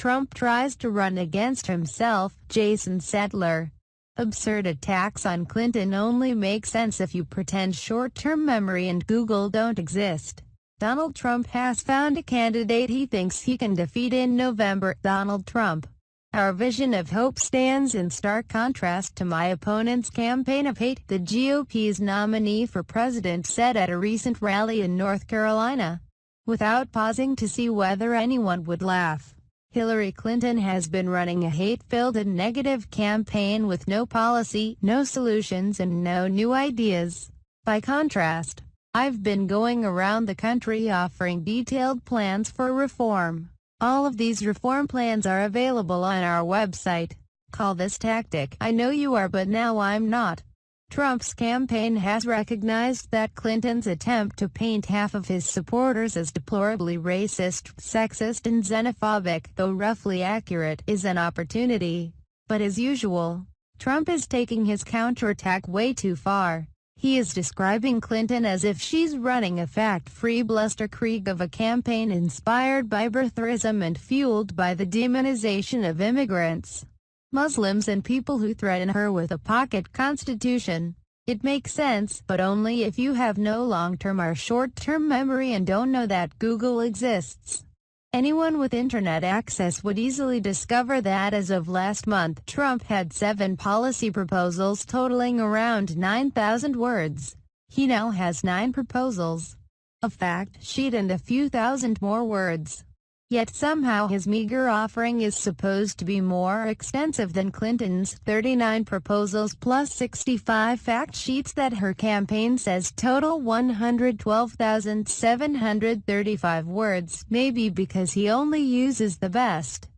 Trump tries to run against himself, Jason Sattler. Absurd attacks on Clinton only make sense if you pretend short-term memory and Google don't exist. Donald Trump has found a candidate he thinks he can defeat in November. Donald Trump. Our vision of hope stands in stark contrast to my opponent's campaign of hate, the GOP's nominee for president said at a recent rally in North Carolina. Without pausing to see whether anyone would laugh, Hillary Clinton has been running a hate-filled and negative campaign with no policy, no solutions and no new ideas. By contrast, I've been going around the country offering detailed plans for reform. All of these reform plans are available on our website. Call this tactic "I know you are but now I'm not." Trump's campaign has recognized that Clinton's attempt to paint half of his supporters as deplorably racist, sexist and xenophobic, though roughly accurate, is an opportunity. But as usual, Trump is taking his counterattack way too far. He is describing Clinton as if she's running a fact-free blusterkrieg of a campaign inspired by birtherism and fueled by the demonization of immigrants, Muslims and people who threaten her with a pocket constitution. It makes sense, but only if you have no long-term or short-term memory and don't know that Google exists. Anyone with internet access would easily discover that as of last month, Trump had 7 policy proposals totaling around 9,000 words. He now has 9 proposals, a fact sheet and a few thousand more words. Yet somehow his meager offering is supposed to be more extensive than Clinton's 39 proposals plus 65 fact sheets that her campaign says total 112,735 words, maybe because he only uses the best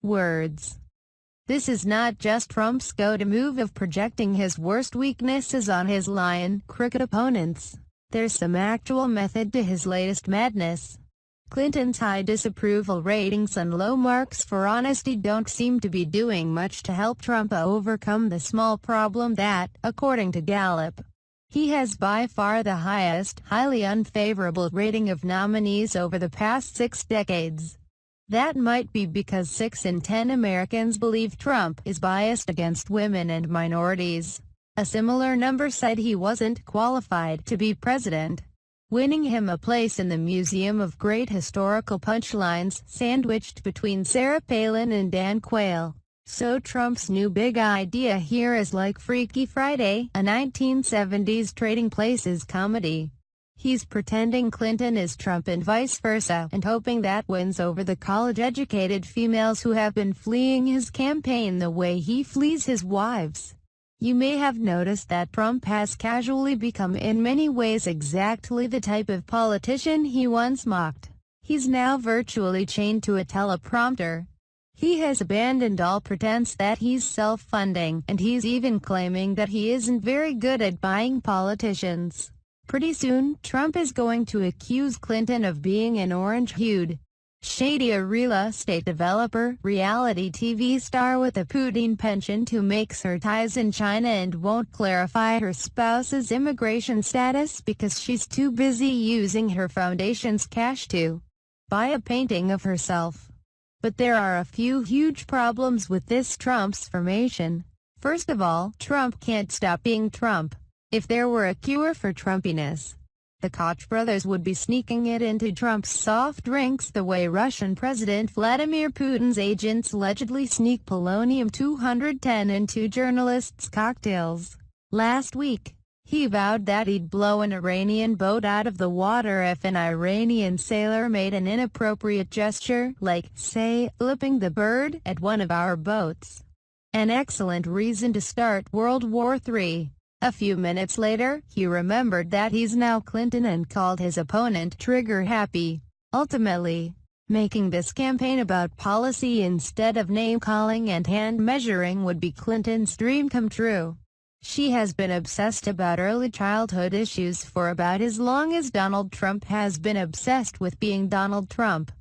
words. This is not just Trump's go-to move of projecting his worst weaknesses on his lion, crooked opponents. There's some actual method to his latest madness. Clinton's high disapproval ratings and low marks for honesty don't seem to be doing much to help Trump overcome the small problem that, according to Gallup, he has by far the highest, highly unfavorable rating of nominees over the past 6 decades. That might be because 6 in 10 Americans believe Trump is biased against women and minorities. A similar number said he wasn't qualified to be president, winning him a place in the Museum of Great Historical Punchlines, sandwiched between Sarah Palin and Dan Quayle. So Trump's new big idea here is like Freaky Friday, a 1970s Trading Places comedy. He's pretending Clinton is Trump and vice versa, and hoping that wins over the college-educated females who have been fleeing his campaign the way he flees his wives. You may have noticed that Trump has casually become in many ways exactly the type of politician he once mocked. He's now virtually chained to a teleprompter. He has abandoned all pretense that he's self-funding, and he's even claiming that he isn't very good at buying politicians. Pretty soon, Trump is going to accuse Clinton of being an orange-hued, shady real estate developer, reality TV star with a Putin penchant who makes her ties in China and won't clarify her spouse's immigration status because she's too busy using her foundation's cash to buy a painting of herself. But there are a few huge problems with this Trump's formation. First of all, Trump can't stop being Trump. If there were a cure for Trumpiness, the Koch brothers would be sneaking it into Trump's soft drinks the way Russian President Vladimir Putin's agents allegedly sneak polonium-210 into journalists' cocktails. Last week, he vowed that he'd blow an Iranian boat out of the water if an Iranian sailor made an inappropriate gesture, like, say, flipping the bird at one of our boats. An excellent reason to start World War III. A few minutes later, he remembered that he's now Clinton and called his opponent trigger-happy, ultimately making this campaign about policy instead of name-calling and hand-measuring would be Clinton's dream come true. She has been obsessed about early childhood issues for about as long as Donald Trump has been obsessed with being Donald Trump.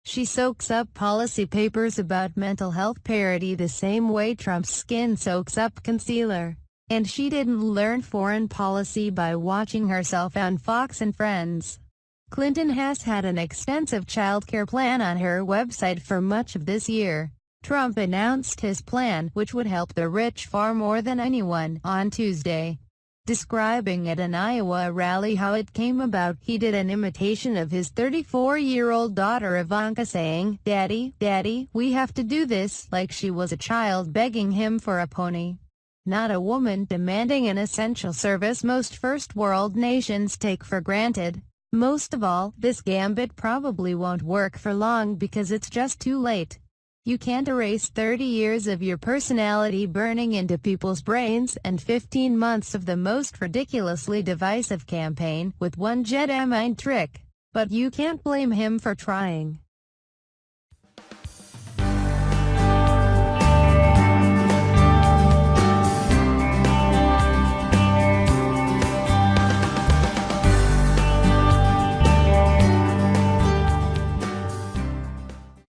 She soaks up policy papers about mental health parity the same way Trump's skin soaks up concealer. And she didn't learn foreign policy by watching herself on Fox and Friends. Clinton has had an extensive childcare plan on her website for much of this year. Trump announced his plan, which would help the rich far more than anyone, on Tuesday. Describing at an Iowa rally how it came about, he did an imitation of his 34-year-old daughter Ivanka saying, "Daddy, Daddy, we have to do this," like she was a child begging him for a pony. Not a woman demanding an essential service most first-world nations take for granted. Most of all, this gambit probably won't work for long because it's just too late. You can't erase 30 years of your personality burning into people's brains and 15 months of the most ridiculously divisive campaign with one Jedi mind trick. But you can't blame him for trying.